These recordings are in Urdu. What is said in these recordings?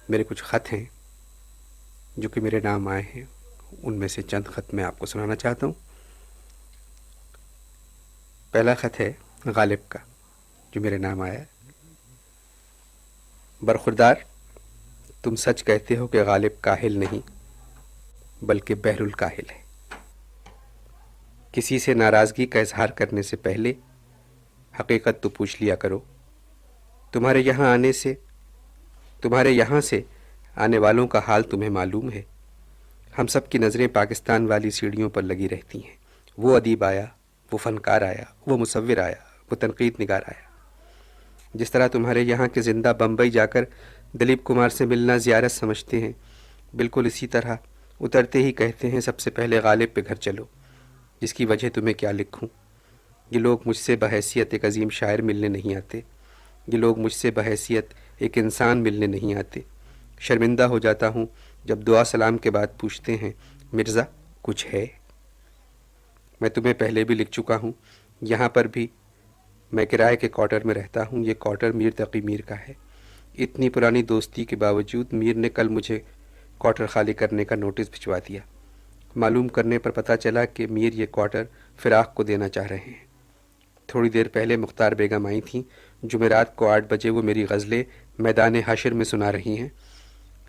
میرے کچھ خط ہیں جو کہ میرے نام آئے ہیں، ان میں سے چند خط میں آپ کو سنانا چاہتا ہوں۔ پہلا خط ہے غالب کا جو میرے نام آیا ہے۔ برخوردار، تم سچ کہتے ہو کہ غالب کاہل نہیں بلکہ بحر الکاہل ہے۔ کسی سے ناراضگی کا اظہار کرنے سے پہلے حقیقت تو پوچھ لیا کرو۔ تمہارے یہاں سے آنے والوں کا حال تمہیں معلوم ہے۔ ہم سب کی نظریں پاکستان والی سیڑھیوں پر لگی رہتی ہیں۔ وہ ادیب آیا، وہ فنکار آیا، وہ مصور آیا، وہ تنقید نگار آیا۔ جس طرح تمہارے یہاں کے زندہ بمبئی جا کر دلیپ کمار سے ملنا زیارت سمجھتے ہیں، بالکل اسی طرح اترتے ہی کہتے ہیں سب سے پہلے غالب پہ گھر چلو، جس کی وجہ تمہیں کیا لکھوں۔ یہ لوگ مجھ سے بحیثیت ایک عظیم شاعر ملنے نہیں آتے، یہ لوگ مجھ سے بحیثیت ایک انسان ملنے نہیں آتے۔ شرمندہ ہو جاتا ہوں جب دعا سلام کے بعد پوچھتے ہیں مرزا کچھ ہے۔ میں تمہیں پہلے بھی لکھ چکا ہوں، یہاں پر بھی میں کرائے کے کوارٹر میں رہتا ہوں۔ یہ کوارٹر میر تقی میر کا ہے۔ اتنی پرانی دوستی کے باوجود میر نے کل مجھے کوارٹر خالی کرنے کا نوٹس بھجوا دیا۔ معلوم کرنے پر پتہ چلا کہ میر یہ کوارٹر فراق کو دینا چاہ رہے ہیں۔ تھوڑی دیر پہلے مختار بیگم آئی تھیں۔ جمعرات کو 8 بجے وہ میری غزلیں میدان حشر میں سنا رہی ہیں۔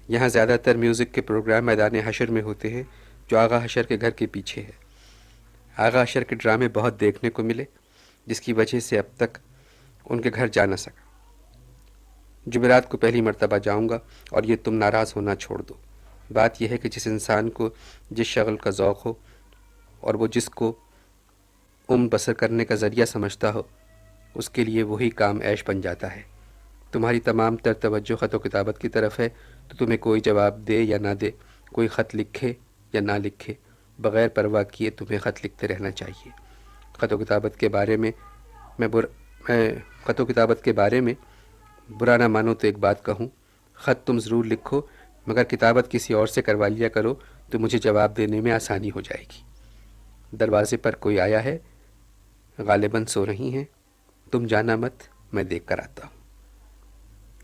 یہاں زیادہ تر میوزک کے پروگرام میدان حشر میں ہوتے ہیں جو آغا حشر کے گھر کے پیچھے ہے۔ آغا حشر کے ڈرامے بہت دیکھنے کو ملے جس کی وجہ سے اب تک ان کے گھر جا نہ سکا۔ جمعرات کو پہلی مرتبہ جاؤں گا اور یہ تم ناراض ہونا چھوڑ دو۔ بات یہ ہے کہ جس انسان کو جس شغل کا ذوق ہو اور وہ جس کو بسر کرنے کا ذریعہ سمجھتا ہو، اس کے لیے وہی کام عیش بن جاتا ہے۔ تمہاری تمام تر توجہ خط و کتابت کی طرف ہے تو تمہیں کوئی جواب دے یا نہ دے، کوئی خط لکھے یا نہ لکھے، بغیر پرواہ کیے تمہیں خط لکھتے رہنا چاہیے۔ خط و کتابت کے بارے میں برا نہ مانو تو ایک بات کہوں، خط تم ضرور لکھو مگر کتابت کسی اور سے کروا لیا کرو تو مجھے جواب دینے میں آسانی ہو جائے گی۔ دروازے پر کوئی آیا ہے، غالباً سو رہی ہیں، تم جانا مت، میں دیکھ کر آتا ہوں۔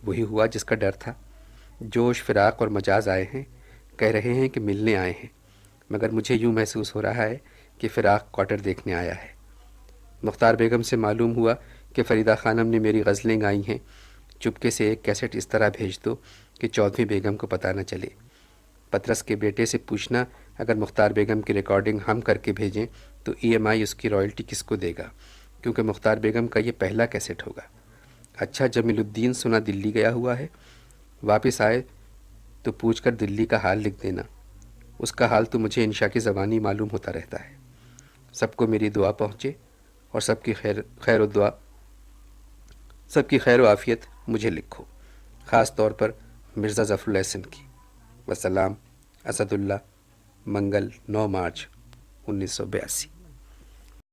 وہی ہوا جس کا ڈر تھا۔ جوش، فراق اور مجاز آئے ہیں، کہہ رہے ہیں کہ ملنے آئے ہیں، مگر مجھے یوں محسوس ہو رہا ہے کہ فراق کوارٹر دیکھنے آیا ہے۔ مختار بیگم سے معلوم ہوا کہ فریدہ خانم نے میری غزلیں گائی ہیں۔ چپکے سے ایک کیسٹ اس طرح بھیج دو کہ چودھویں بیگم کو پتہ نہ چلے۔ پطرس کے بیٹے سے پوچھنا اگر مختار بیگم کی ریکارڈنگ ہم کر کے بھیجیں تو EMI اس کی رائلٹی کس کو دے گا، کیونکہ مختار بیگم کا یہ پہلا کیسٹ ہوگا۔ اچھا، جمیل الدین سنا دلی گیا ہوا ہے، واپس آئے تو پوچھ کر دلی کا حال لکھ دینا۔ اس کا حال تو مجھے انشاء کی زبانی معلوم ہوتا رہتا ہے۔ سب کو میری دعا پہنچے اور سب کی خیر و عافیت مجھے لکھو، خاص طور پر مرزا ظفر الحسن کی۔ وسلام، اسد اللہ، منگل، 9 مارچ 1982۔